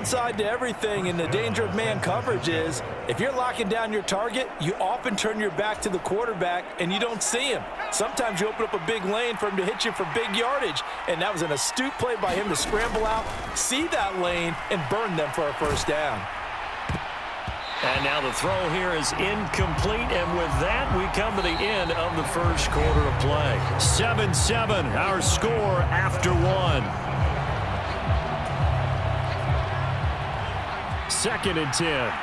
downside to everything, and the danger of man coverage is if you're locking down your target, you often turn your back to the quarterback and you don't see him. Sometimes you open up a big lane for him to hit you for big yardage, and that was an astute play by him to scramble out, see that lane, and burn them for a first down. And now the throw here is incomplete, and with that, we come to the end of the first quarter of play. 7-7, our score after one. 2nd and 10.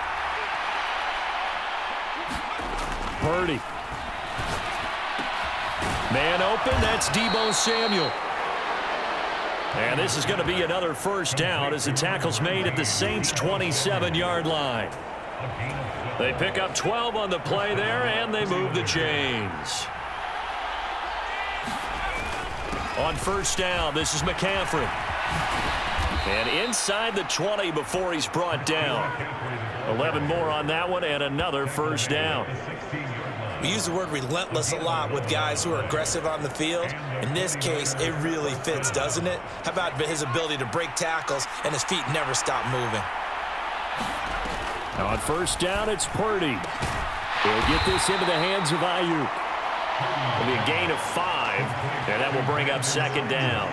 Purdy. Man open, that's Deebo Samuel. And this is going to be another first down as the tackle's made at the Saints' 27-yard line. They pick up 12 on the play there, and they move the chains. On first down, this is McCaffrey. And inside the 20 before he's brought down. 11 more on that one, and another first down. We use the word relentless a lot with guys who are aggressive on the field. In this case, it really fits, doesn't it? How about his ability to break tackles and his feet never stop moving? On first down, it's Purdy. He'll get this into the hands of Ayuk. It'll be a gain of 5, and that will bring up 2nd down.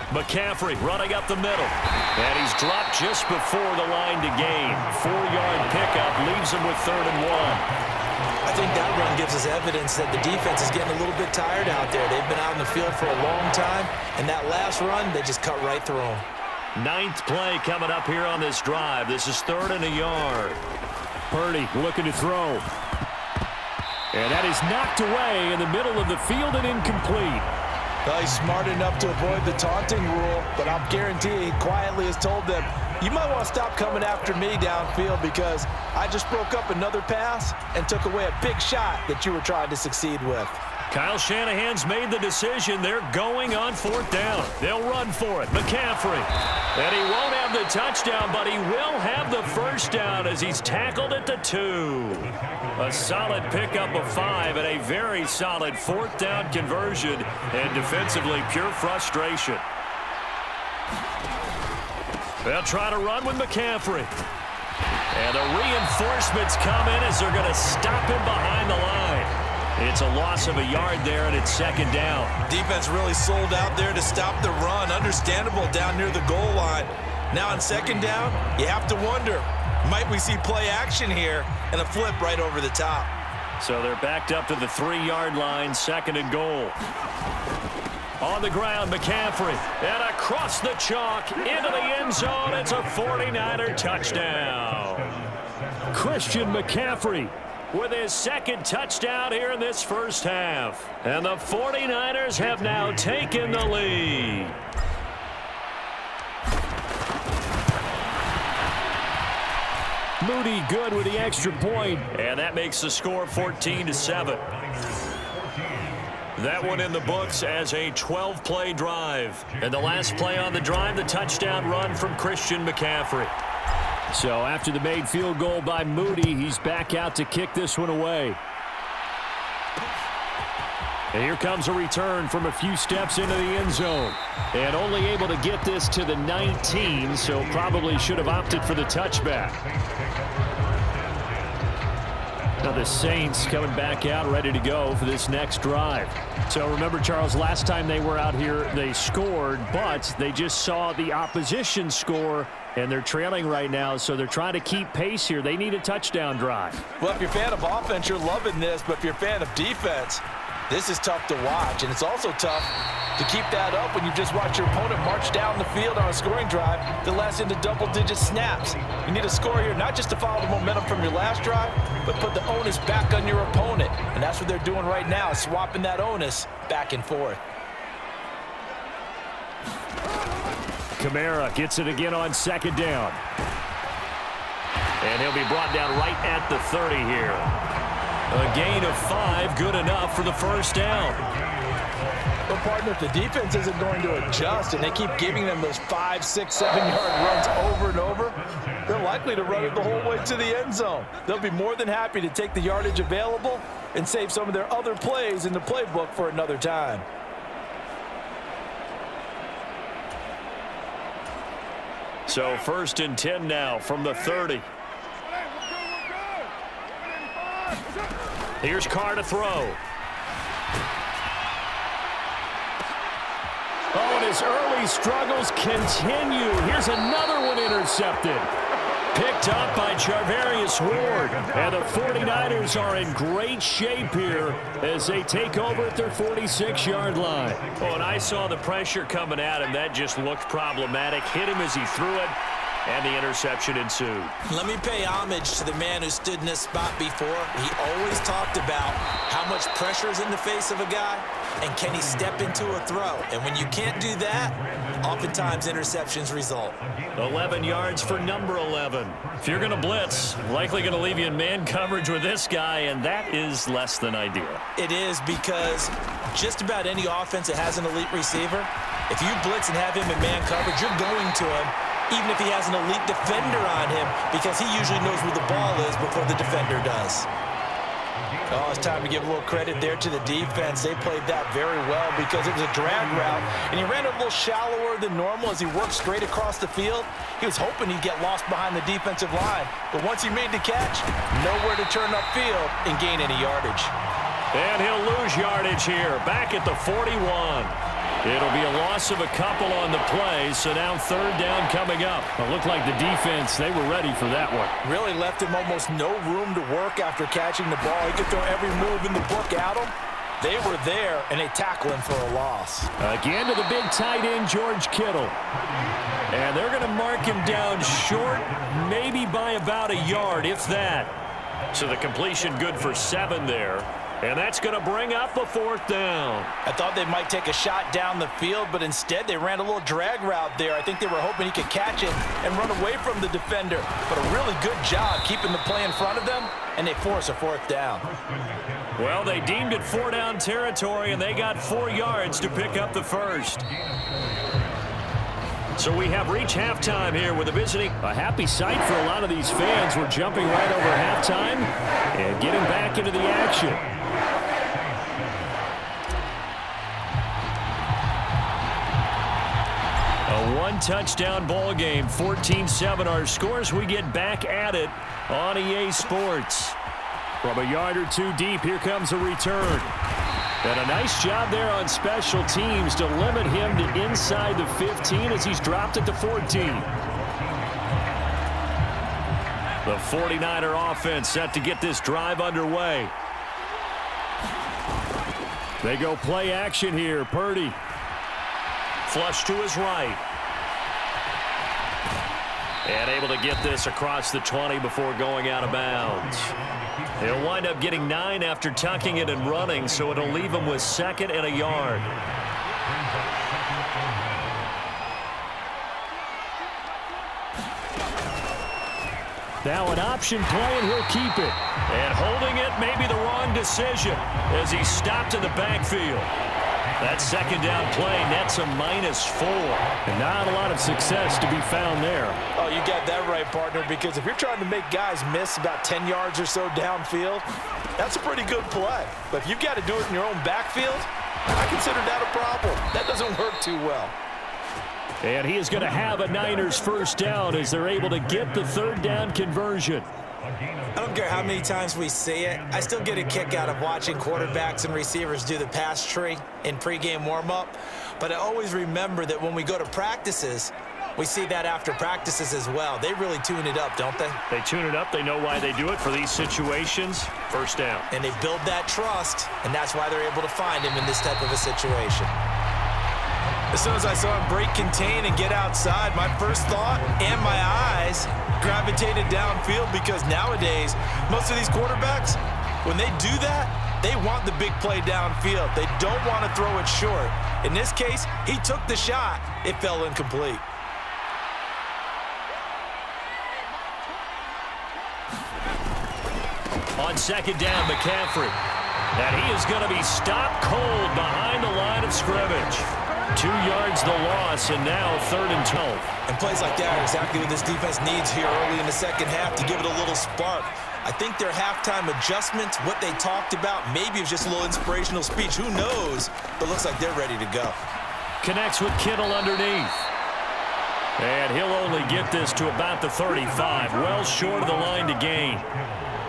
McCaffrey running up the middle. And he's dropped just before the line to gain. 4-yard pickup leaves him with 3rd and 1. I think that run gives us evidence that the defense is getting a little bit tired out there. They've been out in the field for a long time, and that last run, they just cut right through them. 9th play coming up here on this drive. This is 3rd and a yard. Purdy looking to throw. And that is knocked away in the middle of the field and incomplete. Well, he's smart enough to avoid the taunting rule, but I'll guarantee he quietly has told them, you might want to stop coming after me downfield because I just broke up another pass and took away a big shot that you were trying to succeed with. Kyle Shanahan's made the decision. They're going on 4th down. They'll run for it. McCaffrey. And he won't have the touchdown, but he will have the first down as he's tackled at the 2. A solid pickup of 5 and a very solid 4th down conversion, and defensively pure frustration. They'll try to run with McCaffrey. And the reinforcements come in as they're going to stop him behind the line. It's a loss of a yard there, and it's 2nd down. Defense really sold out there to stop the run. Understandable down near the goal line. Now on 2nd down, you have to wonder, might we see play action here and a flip right over the top? So they're backed up to the 3-yard line, 2nd and goal. On the ground, McCaffrey. And across the chalk, into the end zone. It's a 49er touchdown. Christian McCaffrey with his 2nd touchdown here in this first half. And the 49ers have now taken the lead. Moody good with the extra point. And that makes the score 14-7. That one in the books as a 12-play drive. And the last play on the drive, the touchdown run from Christian McCaffrey. So after the made field goal by Moody, he's back out to kick this one away. And here comes a return from a few steps into the end zone. And only able to get this to the 19, so probably should have opted for the touchback. Now the Saints coming back out ready to go for this next drive. So remember, Charles, last time they were out here, they scored, but they just saw the opposition score, and they're trailing right now, so they're trying to keep pace here. They need a touchdown drive. Well, if you're a fan of offense, you're loving this, but if you're a fan of defense, this is tough to watch, and it's also tough to keep that up when you just watch your opponent march down the field on a scoring drive that lasts into double-digit snaps. You need a score here, not just to follow the momentum from your last drive, but put the onus back on your opponent. And that's what they're doing right now, swapping that onus back and forth. Kamara gets it again on 2nd down. And he'll be brought down right at the 30 here. A gain of 5, good enough for the first down. But, partner, if the defense isn't going to adjust and they keep giving them those 5, 6, 7-yard runs over and over, they're likely to run it the whole way to the end zone. They'll be more than happy to take the yardage available and save some of their other plays in the playbook for another time. So 1st and 10 now from the 30. Here's Carr to throw. Oh, and his early struggles continue. Here's another one intercepted. Picked up by Charvarius Ward. And the 49ers are in great shape here as they take over at their 46-yard line. Oh, and I saw the pressure coming at him. That just looked problematic. Hit him as he threw it, and the interception ensued. Let me pay homage to the man who stood in this spot before. He always talked about how much pressure is in the face of a guy, and can he step into a throw. And when you can't do that, oftentimes interceptions result. 11 yards for number 11. If you're going to blitz, likely going to leave you in man coverage with this guy, and that is less than ideal. It is, because just about any offense that has an elite receiver, if you blitz and have him in man coverage, you're going to him, even if he has an elite defender on him, because he usually knows where the ball is before the defender does. Oh, it's time to give a little credit there to the defense. They played that very well because it was a drag route, and he ran a little shallower than normal as he worked straight across the field. He was hoping he'd get lost behind the defensive line, but once he made the catch, nowhere to turn upfield and gain any yardage. And he'll lose yardage here, back at the 41. It'll be a loss of a couple on the play, so now 3rd down coming up. It looked like the defense, they were ready for that one. Really left him almost no room to work after catching the ball. He could throw every move in the book at him. They were there, and they tackle him for a loss. Again to the big tight end, George Kittle. And they're going to mark him down short, maybe by about a yard, if that. So the completion good for 7 there. And that's going to bring up the 4th down. I thought they might take a shot down the field, but instead they ran a little drag route there. I think they were hoping he could catch it and run away from the defender. But a really good job keeping the play in front of them, and they force a 4th down. Well, they deemed it 4-down territory, and they got 4 yards to pick up the first. So we have reached halftime here with a happy sight for a lot of these fans. We're jumping right over halftime and getting back into the action. A 1-touchdown ball game, 14-7 our scores. We get back at it on EA Sports. From a yard or two deep, here comes a return. And a nice job there on special teams to limit him to inside the 15 as he's dropped at the 14. The 49er offense set to get this drive underway. They go play action here. Purdy. Flush to his right. And able to get this across the 20 before going out of bounds. He'll wind up getting 9 after tucking it and running, so it'll leave him with 2nd and a yard. Now an option play, and he'll keep it. And holding it may be the wrong decision as he's stopped in the backfield. That 2nd down play nets a -4. And not a lot of success to be found there. Oh, you got that right, partner, because if you're trying to make guys miss about 10 yards or so downfield, that's a pretty good play. But if you've got to do it in your own backfield, I consider that a problem. That doesn't work too well. And he is going to have a Niners first down as they're able to get the 3rd down conversion. I don't care how many times we see it. I still get a kick out of watching quarterbacks and receivers do the pass tree in pregame warm-up. But I always remember that when we go to practices, we see that after practices as well. They really tune it up, don't they? They tune it up. They know why they do it for these situations. First down. And they build that trust, and that's why they're able to find him in this type of a situation. As soon as I saw him break contain and get outside, my first thought and my eyes gravitated downfield, because nowadays, most of these quarterbacks, when they do that, they want the big play downfield. They don't want to throw it short. In this case, he took the shot. It fell incomplete. On second down, McCaffrey. And he is going to be stopped cold behind the line of scrimmage. 2 yards the loss, and now 3rd and 12. And plays like that are exactly what this defense needs here early in the second half to give it a little spark. I think their halftime adjustments, what they talked about, maybe it was just a little inspirational speech. Who knows? But looks like they're ready to go. Connects with Kittle underneath. And he'll only get this to about the 35. Well short of the line to gain.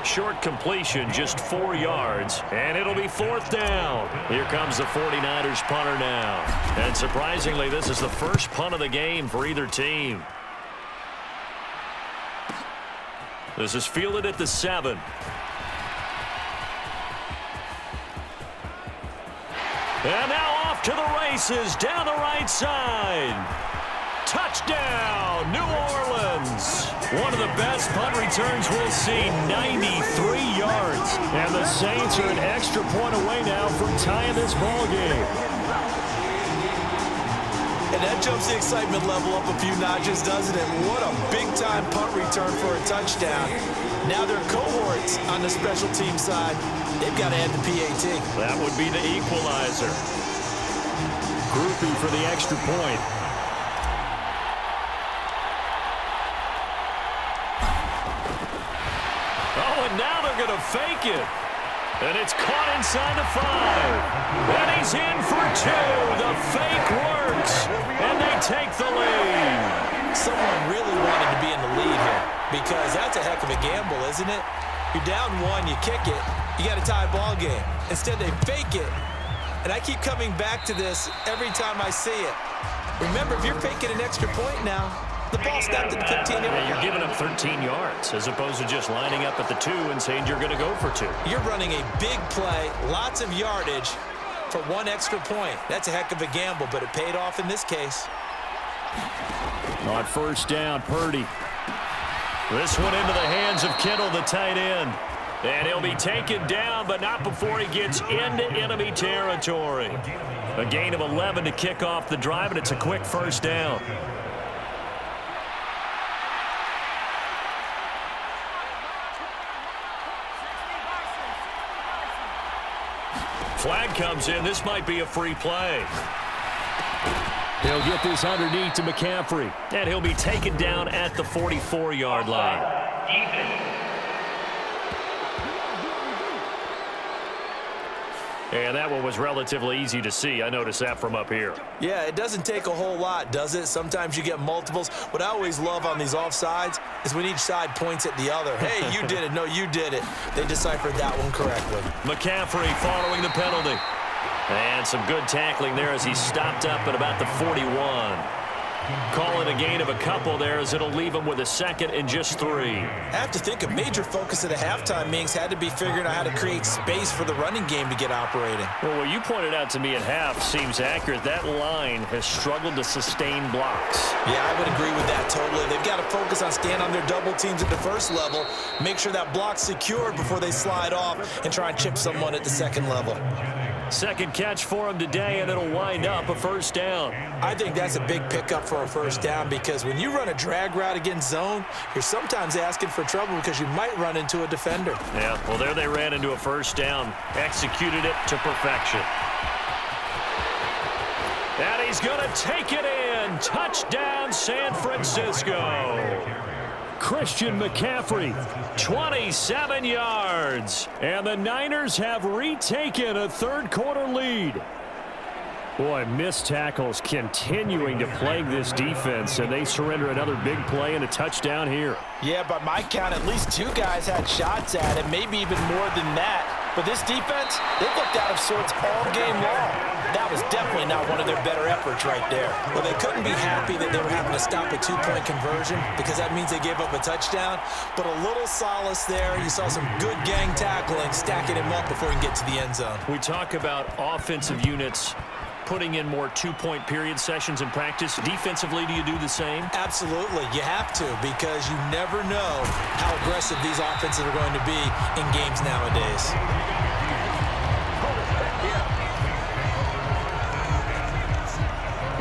Short completion, just 4 yards, and it'll be 4th down. Here comes the 49ers punter now. And surprisingly, this is the first punt of the game for either team. This is fielded at the 7. And now off to the races down the right side. Touchdown, New Orleans. One of the best punt returns we'll see, 93 yards. And the Saints are an extra point away now from tying this ball game. And that jumps the excitement level up a few notches, doesn't it? What a big-time punt return for a touchdown. Now their cohorts on the special team side, they've got to add the PAT. That would be the equalizer. Groupie for the extra point. Oh, and now they're going to fake it. And it's caught inside the 5. And he's in for 2. The fake works. And they take the lead. Someone really wanted to be in the lead here because that's a heck of a gamble, isn't it? You're down 1, you kick it, you got a tie ball game. Instead, they fake it. And I keep coming back to this every time I see it. Remember, if you're faking an extra point now, the ball snapped at the 15. Yeah, you're giving up 13 yards as opposed to just lining up at the 2 and saying you're going to go for 2. You're running a big play, lots of yardage for 1 extra point. That's a heck of a gamble, but it paid off in this case. On first down, Purdy. This one into the hands of Kittle, the tight end. And he'll be taken down, but not before he gets into enemy territory. A gain of 11 to kick off the drive, and it's a quick first down. Flag comes in. This might be a free play. He'll get this underneath to McCaffrey. And he'll be taken down at the 44-yard line. And that one was relatively easy to see. I noticed that from up here. Yeah, it doesn't take a whole lot, does it? Sometimes you get multiples. What I always love on these offsides is when each side points at the other. Hey, you did it. No, you did it. They deciphered that one correctly. McCaffrey following the penalty. And some good tackling there as he stopped up at about the 41. Call it a gain of a couple there as it'll leave him with a 2nd and just 3. I have to think a major focus of the halftime meetings had to be figuring out how to create space for the running game to get operating. Well, what you pointed out to me at half seems accurate. That line has struggled to sustain blocks. Yeah, I would agree with that totally. They've got to focus on staying on their double teams at the first level, make sure that block's secured before they slide off and try and chip someone at the second level. Second catch for him today, and it'll wind up a first down. I think that's a big pickup for a first down because when you run a drag route against zone, you're sometimes asking for trouble because you might run into a defender. Yeah, well, there they ran into a first down. Executed it to perfection. And he's going to take it in. Touchdown, San Francisco. Christian McCaffrey, 27 yards. And the Niners have retaken a third-quarter lead. Boy, missed tackles continuing to plague this defense, and they surrender another big play and a touchdown here. Yeah, by my count, at least 2 guys had shots at it, maybe even more than that. But this defense, they looked out of sorts all game long. That was definitely not one of their better efforts right there. Well, they couldn't be happy that they were having to stop a 2-point conversion because that means they gave up a touchdown. But a little solace there. You saw some good gang tackling, stacking him up before he can get to the end zone. We talk about offensive units putting in more 2-point period sessions in practice. Defensively, do you do the same? Absolutely. You have to because you never know how aggressive these offenses are going to be in games nowadays.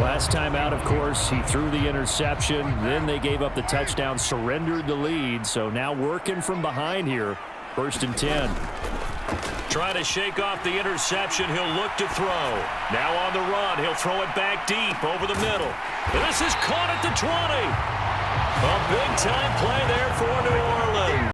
Last time out, of course, he threw the interception. Then they gave up the touchdown, surrendered the lead. So now working from behind here First and 10. Trying to shake off the interception. He'll look to throw. Now on the run. He'll throw it back deep over the middle. This is caught at the 20. A big-time play there for New Orleans.